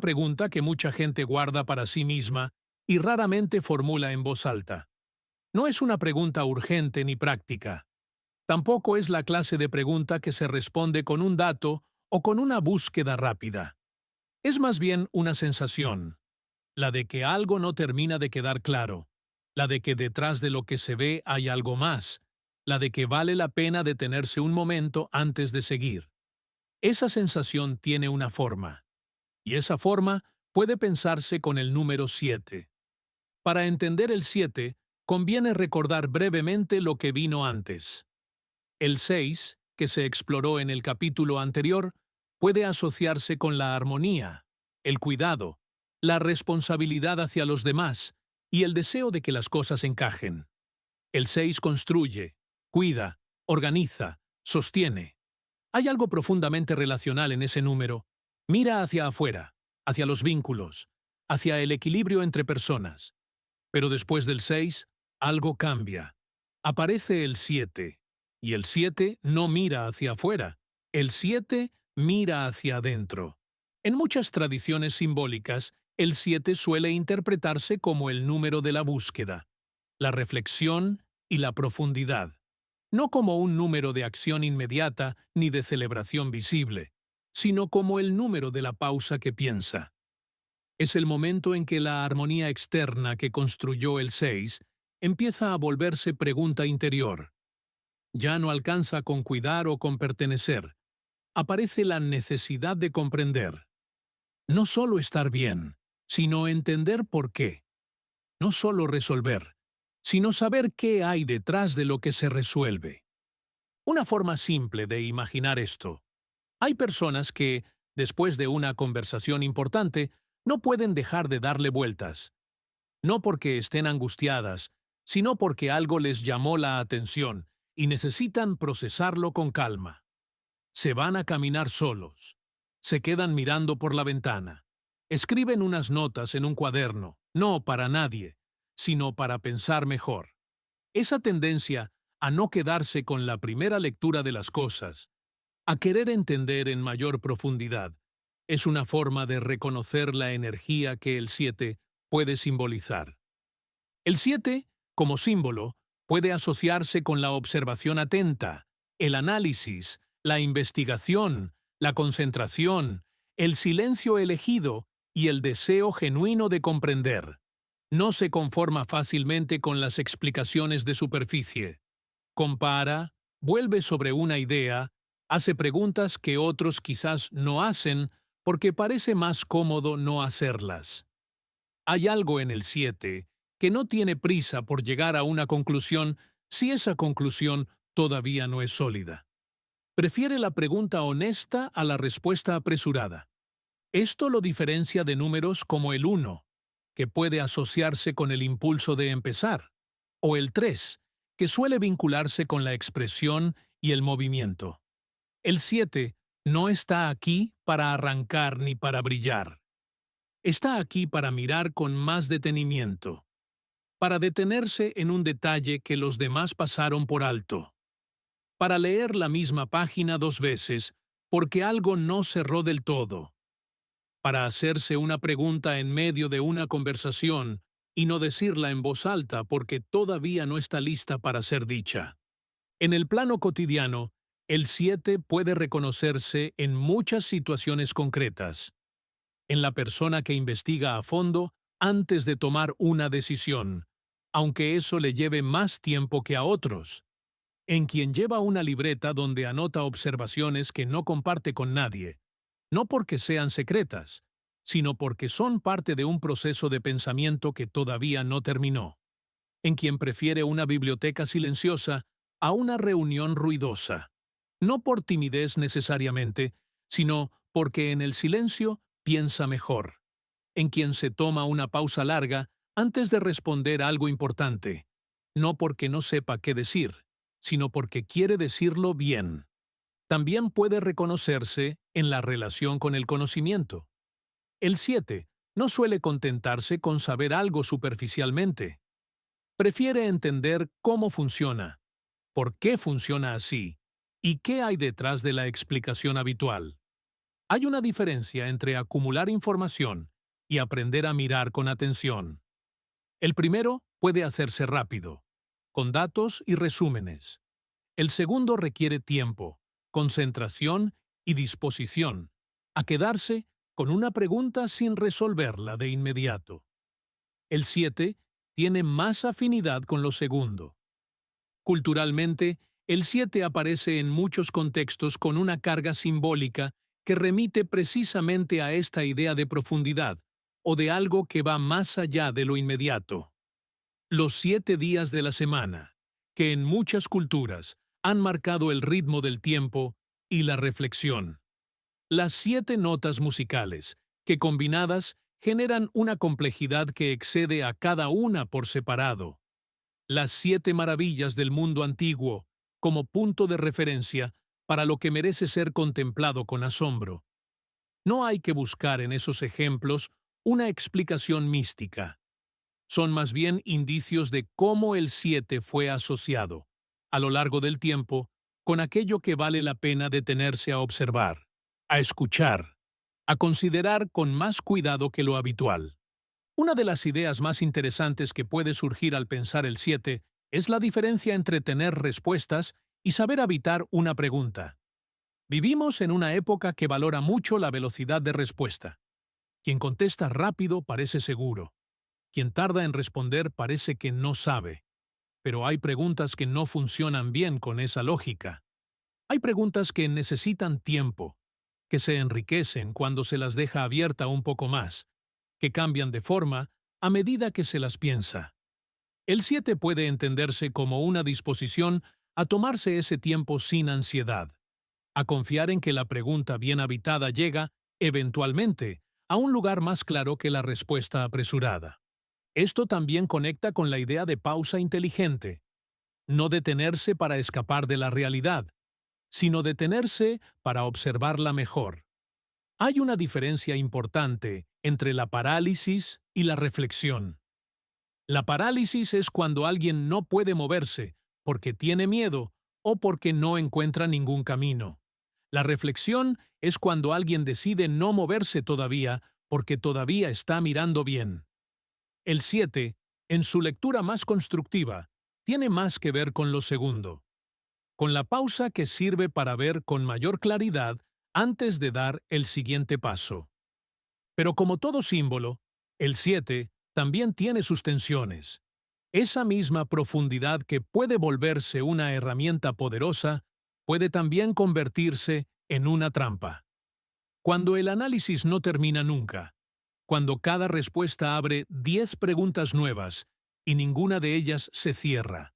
pregunta que mucha gente guarda para sí misma y raramente formula en voz alta. No es una pregunta urgente ni práctica. Tampoco es la clase de pregunta que se responde con un dato o con una búsqueda rápida. Es más bien una sensación, la de que algo no termina de quedar claro, la de que detrás de lo que se ve hay algo más, la de que vale la pena detenerse un momento antes de seguir. Esa sensación tiene una forma, y esa forma puede pensarse con el número 7. Para entender el 7, conviene recordar brevemente lo que vino antes. El 6, que se exploró en el capítulo anterior, puede asociarse con la armonía, el cuidado, la responsabilidad hacia los demás y el deseo de que las cosas encajen. El 6 construye, cuida, organiza, sostiene. Hay algo profundamente relacional en ese número. Mira hacia afuera, hacia los vínculos, hacia el equilibrio entre personas. Pero después del 6, algo cambia. Aparece el 7, y el 7 no mira hacia afuera. El 7 mira hacia adentro. En muchas tradiciones simbólicas, el 7 suele interpretarse como el número de la búsqueda, la reflexión y la profundidad, no como un número de acción inmediata ni de celebración visible, sino como el número de la pausa que piensa. Es el momento en que la armonía externa que construyó el 6 empieza a volverse pregunta interior. Ya no alcanza con cuidar o con pertenecer. Aparece la necesidad de comprender. No solo estar bien, sino entender por qué. No solo resolver, sino saber qué hay detrás de lo que se resuelve. Una forma simple de imaginar esto. Hay personas que, después de una conversación importante, no pueden dejar de darle vueltas. No porque estén angustiadas, sino porque algo les llamó la atención y necesitan procesarlo con calma. Se van a caminar solos. Se quedan mirando por la ventana. Escriben unas notas en un cuaderno, no para nadie, sino para pensar mejor. Esa tendencia a no quedarse con la primera lectura de las cosas, a querer entender en mayor profundidad, es una forma de reconocer la energía que el 7 puede simbolizar. El 7, como símbolo, puede asociarse con la observación atenta, el análisis, la investigación, la concentración, el silencio elegido y el deseo genuino de comprender. No se conforma fácilmente con las explicaciones de superficie. Compara, vuelve sobre una idea, hace preguntas que otros quizás no hacen porque parece más cómodo no hacerlas. Hay algo en el 7 que no tiene prisa por llegar a una conclusión si esa conclusión todavía no es sólida. Prefiere la pregunta honesta a la respuesta apresurada. Esto lo diferencia de números como el 1, que puede asociarse con el impulso de empezar, o el 3, que suele vincularse con la expresión y el movimiento. El 7 no está aquí para arrancar ni para brillar. Está aquí para mirar con más detenimiento, para detenerse en un detalle que los demás pasaron por alto, para leer la misma página 2 veces porque algo no cerró del todo, para hacerse una pregunta en medio de una conversación y no decirla en voz alta porque todavía no está lista para ser dicha. En el plano cotidiano, el 7 puede reconocerse en muchas situaciones concretas. En la persona que investiga a fondo antes de tomar una decisión, aunque eso le lleve más tiempo que a otros. En quien lleva una libreta donde anota observaciones que no comparte con nadie, no porque sean secretas, sino porque son parte de un proceso de pensamiento que todavía no terminó. En quien prefiere una biblioteca silenciosa a una reunión ruidosa, no por timidez necesariamente, sino porque en el silencio piensa mejor. En quien se toma una pausa larga antes de responder algo importante, no porque no sepa qué decir, sino porque quiere decirlo bien. También puede reconocerse en la relación con el conocimiento. El 7 no suele contentarse con saber algo superficialmente. Prefiere entender cómo funciona, por qué funciona así y qué hay detrás de la explicación habitual. Hay una diferencia entre acumular información y aprender a mirar con atención. El primero puede hacerse rápido, con datos y resúmenes. El segundo requiere tiempo, concentración y disposición a quedarse con una pregunta sin resolverla de inmediato. El 7 tiene más afinidad con lo segundo. Culturalmente, el 7 aparece en muchos contextos con una carga simbólica que remite precisamente a esta idea de profundidad o de algo que va más allá de lo inmediato. Los 7 días de la semana, que en muchas culturas han marcado el ritmo del tiempo y la reflexión. Las 7 notas musicales, que combinadas generan una complejidad que excede a cada una por separado. Las 7 maravillas del mundo antiguo, como punto de referencia para lo que merece ser contemplado con asombro. No hay que buscar en esos ejemplos una explicación mística. Son más bien indicios de cómo el 7 fue asociado, a lo largo del tiempo, con aquello que vale la pena detenerse a observar, a escuchar, a considerar con más cuidado que lo habitual. Una de las ideas más interesantes que puede surgir al pensar el 7 es la diferencia entre tener respuestas y saber habitar una pregunta. Vivimos en una época que valora mucho la velocidad de respuesta. Quien contesta rápido parece seguro. Quien tarda en responder parece que no sabe. Pero hay preguntas que no funcionan bien con esa lógica. Hay preguntas que necesitan tiempo, que se enriquecen cuando se las deja abierta un poco más, que cambian de forma a medida que se las piensa. El 7 puede entenderse como una disposición a tomarse ese tiempo sin ansiedad, a confiar en que la pregunta bien habitada llega, eventualmente, a un lugar más claro que la respuesta apresurada. Esto también conecta con la idea de pausa inteligente, no detenerse para escapar de la realidad, sino detenerse para observarla mejor. Hay una diferencia importante entre la parálisis y la reflexión. La parálisis es cuando alguien no puede moverse porque tiene miedo o porque no encuentra ningún camino. La reflexión es cuando alguien decide no moverse todavía porque todavía está mirando bien. El 7, en su lectura más constructiva, tiene más que ver con lo segundo, con la pausa que sirve para ver con mayor claridad antes de dar el siguiente paso. Pero como todo símbolo, el 7 también tiene sus tensiones. Esa misma profundidad que puede volverse una herramienta poderosa, puede también convertirse en una trampa. Cuando el análisis no termina nunca, cuando cada respuesta abre 10 preguntas nuevas y ninguna de ellas se cierra,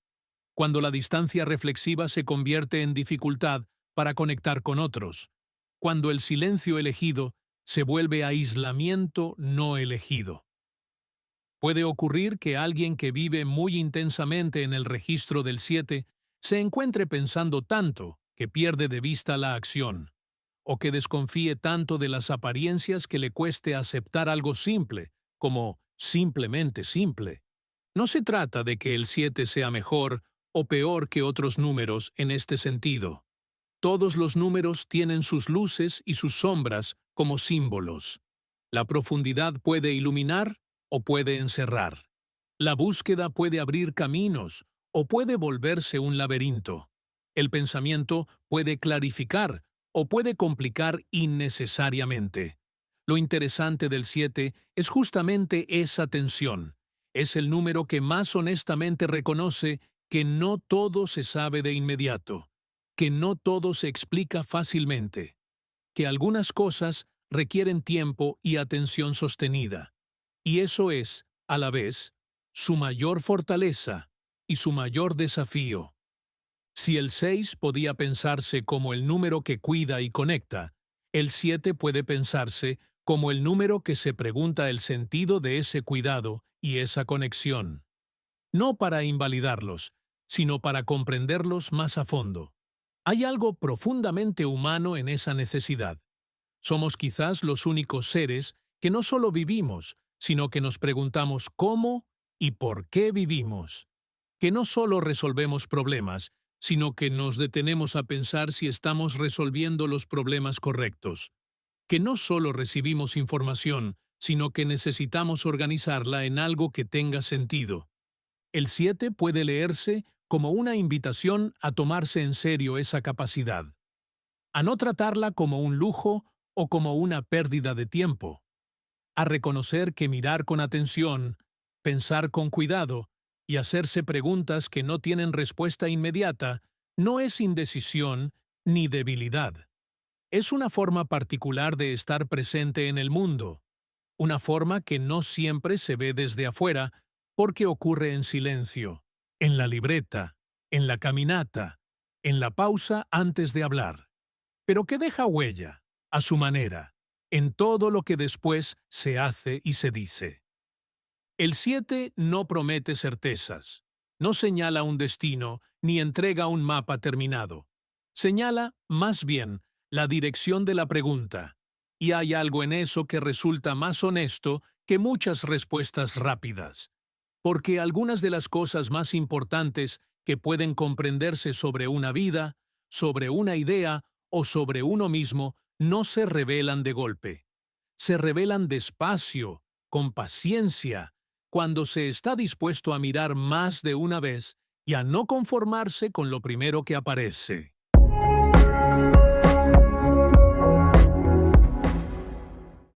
cuando la distancia reflexiva se convierte en dificultad para conectar con otros, cuando el silencio elegido se vuelve aislamiento no elegido. Puede ocurrir que alguien que vive muy intensamente en el registro del 7 se encuentre pensando tanto que pierde de vista la acción, o que desconfíe tanto de las apariencias que le cueste aceptar algo simple, como simplemente simple. No se trata de que el 7 sea mejor o peor que otros números en este sentido. Todos los números tienen sus luces y sus sombras como símbolos. La profundidad puede iluminar o puede encerrar. La búsqueda puede abrir caminos o puede volverse un laberinto. El pensamiento puede clarificar o puede complicar innecesariamente. Lo interesante del 7 es justamente esa tensión. Es el número que más honestamente reconoce que no todo se sabe de inmediato, que no todo se explica fácilmente, que algunas cosas requieren tiempo y atención sostenida. Y eso es, a la vez, su mayor fortaleza y su mayor desafío. Si el 6 podía pensarse como el número que cuida y conecta, el 7 puede pensarse como el número que se pregunta el sentido de ese cuidado y esa conexión. No para invalidarlos, sino para comprenderlos más a fondo. Hay algo profundamente humano en esa necesidad. Somos quizás los únicos seres que no solo vivimos, sino que nos preguntamos cómo y por qué vivimos. Que no solo resolvemos problemas, sino que nos detenemos a pensar si estamos resolviendo los problemas correctos. que no solo recibimos información, sino que necesitamos organizarla en algo que tenga sentido. El 7 puede leerse como una invitación a tomarse en serio esa capacidad, a no tratarla como un lujo o como una pérdida de tiempo, a reconocer que mirar con atención, pensar con cuidado y hacerse preguntas que no tienen respuesta inmediata no es indecisión ni debilidad. Es una forma particular de estar presente en el mundo, una forma que no siempre se ve desde afuera porque ocurre en silencio, en la libreta, en la caminata, en la pausa antes de hablar, pero que deja huella, a su manera, en todo lo que después se hace y se dice. El 7 no promete certezas, no señala un destino ni entrega un mapa terminado. Señala, más bien, la dirección de la pregunta, y hay algo en eso que resulta más honesto que muchas respuestas rápidas, porque algunas de las cosas más importantes que pueden comprenderse sobre una vida, sobre una idea o sobre uno mismo no se revelan de golpe. Se revelan despacio, con paciencia, cuando se está dispuesto a mirar más de una vez y a no conformarse con lo primero que aparece.